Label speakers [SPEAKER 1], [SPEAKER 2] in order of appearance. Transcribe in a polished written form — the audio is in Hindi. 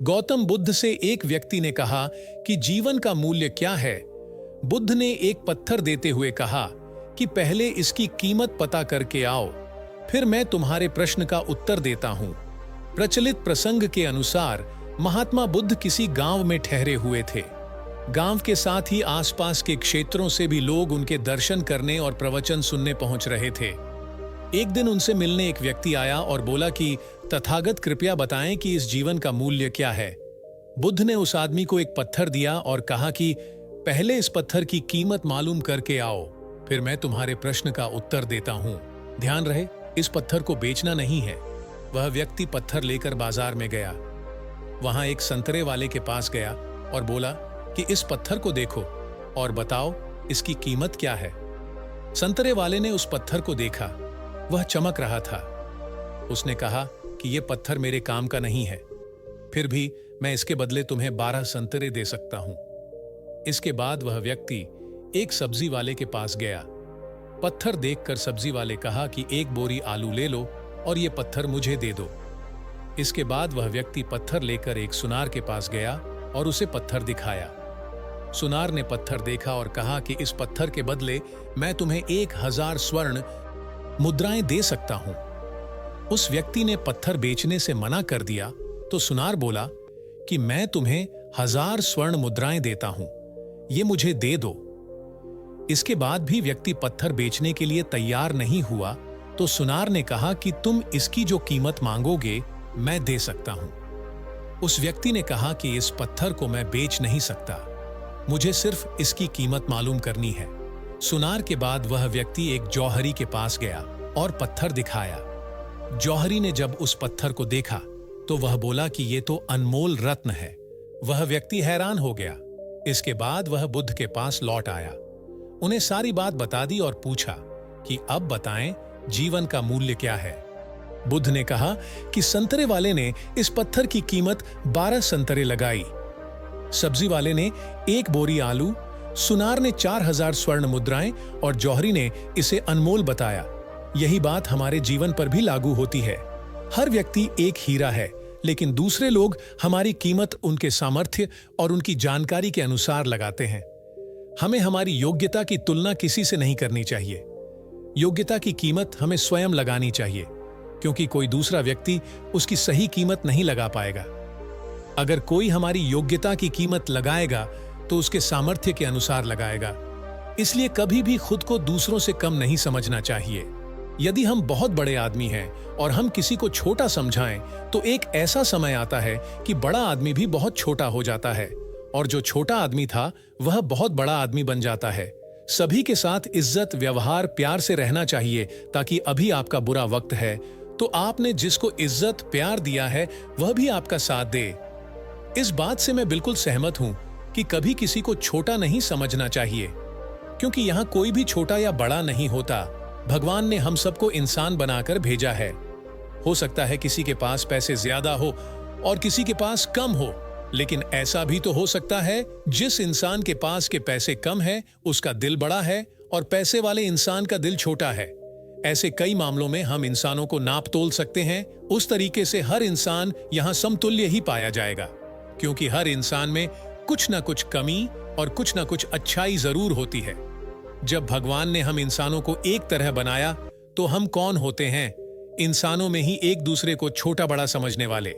[SPEAKER 1] गौतम बुद्ध से एक व्यक्ति ने कहा कि जीवन का मूल्य क्या है। बुद्ध ने एक पत्थर देते हुए कहा कि पहले इसकी कीमत पता करके आओ, फिर मैं तुम्हारे प्रश्न का उत्तर देता हूं। प्रचलित प्रसंग के अनुसार महात्मा बुद्ध किसी गांव में ठहरे हुए थे। गांव के साथ ही आसपास के क्षेत्रों से भी लोग उनके दर्शन करने और प्रवचन सुनने पहुंच रहे थे। एक दिन उनसे मिलने एक व्यक्ति आया और बोला कि तथागत कृपया बताएं कि इस जीवन का मूल्य क्या है। बुद्ध ने उस आदमी को एक पत्थर दिया और कहा कि पहले इस पत्थर की कीमत मालूम करके आओ, फिर मैं तुम्हारे प्रश्न का उत्तर देता हूं। ध्यान रहे, इस पत्थर को बेचना नहीं है। वह व्यक्ति पत्थर लेकर बाजार में गया। वहां एक संतरे वाले के पास गया और बोला कि इस पत्थर को देखो और बताओ इसकी कीमत क्या है। संतरे वाले ने उस पत्थर को देखा, वह चमक रहा था। उसने कहा कि यह पत्थर मेरे काम का नहीं है, फिर भी मैं इसके बदले तुम्हें 12 संतरे दे सकता हूं। इसके बाद वह व्यक्ति एक सब्जी वाले के पास गया। पत्थर देखकर सब्जी वाले कहा कि एक बोरी आलू ले लो और यह पत्थर मुझे दे दो। इसके बाद वह व्यक्ति पत्थर लेकर एक सुनार के पास गया और उसे पत्थर दिखाया। सुनार ने पत्थर देखा और कहा कि इस पत्थर के बदले मैं तुम्हें 1000 स्वर्ण मुद्राएं दे सकता हूं। उस व्यक्ति ने पत्थर बेचने से मना कर दिया तो सुनार बोला कि मैं तुम्हें 1000 स्वर्ण मुद्राएं देता हूं, ये मुझे दे दो। इसके बाद भी व्यक्ति पत्थर बेचने के लिए तैयार नहीं हुआ तो सुनार ने कहा कि तुम इसकी जो कीमत मांगोगे मैं दे सकता हूं। उस व्यक्ति ने कहा कि इस पत्थर को मैं बेच नहीं सकता, मुझे सिर्फ इसकी कीमत मालूम करनी है। सुनार के बाद वह व्यक्ति एक जौहरी के पास गया और पत्थर दिखाया। जौहरी ने जब उस पत्थर को देखा तो वह बोला कि यह तो अनमोल रत्न है। वह व्यक्ति हैरान हो गया। इसके बाद वह बुद्ध के पास लौट आया, उन्हें सारी बात बता दी और पूछा कि अब बताएं जीवन का मूल्य क्या है। बुद्ध ने कहा कि संतरे वाले ने इस पत्थर की कीमत 12 संतरे लगाई, सब्जी वाले ने 1 बोरी आलू, सुनार ने 4000 स्वर्ण मुद्राएं और जौहरी ने इसे अनमोल बताया। यही बात हमारे जीवन पर भी लागू होती है। हर व्यक्ति एक हीरा है, लेकिन दूसरे लोग हमारी कीमत उनके सामर्थ्य और उनकी जानकारी के अनुसार लगाते हैं। हमें हमारी योग्यता की तुलना किसी से नहीं करनी चाहिए। योग्यता की कीमत हमें स्वयं लगानी चाहिए, क्योंकि कोई दूसरा व्यक्ति उसकी सही कीमत नहीं लगा पाएगा। अगर कोई हमारी योग्यता की कीमत लगाएगा तो उसके सामर्थ्य के अनुसार लगाएगा। इसलिए कभी भी खुद को दूसरों से कम नहीं समझना चाहिए। यदि हम बहुत बड़े आदमी हैं और हम किसी को छोटा समझाएं तो एक ऐसा समय आता है कि बड़ा आदमी भी बहुत छोटा हो जाता है और जो छोटा आदमी था वह बहुत बड़ा आदमी बन जाता है। सभी के साथ इज्जत, व्यवहार, प्यार से रहना चाहिए, ताकि अभी आपका बुरा वक्त है तो आपने जिसको इज्जत, प्यार दिया है वह भी आपका साथ दे। इस बात से मैं बिल्कुल सहमत हूं कि कभी किसी को छोटा नहीं समझना चाहिए, क्योंकि यहां कोई भी छोटा या बड़ा नहीं होता। भगवान ने हम सबको इंसान बनाकर भेजा है। हो सकता है किसी के पास पैसे ज्यादा हो और किसी के पास कम हो, लेकिन ऐसा भी तो हो सकता है जिस इंसान के पास के पैसे कम है उसका दिल बड़ा है और पैसे वाले इंसान का दिल छोटा है। ऐसे कई मामलों में हम इंसानों को नाप तोल सकते हैं। उस तरीके से हर इंसान यहाँ समतुल्य ही पाया जाएगा, क्योंकि हर इंसान में कुछ ना कुछ कमी और कुछ ना कुछ अच्छाई जरूर होती है। जब भगवान ने हम इंसानों को एक तरह बनाया तो हम कौन होते हैं? इंसानों में ही एक दूसरे को छोटा बड़ा समझने वाले।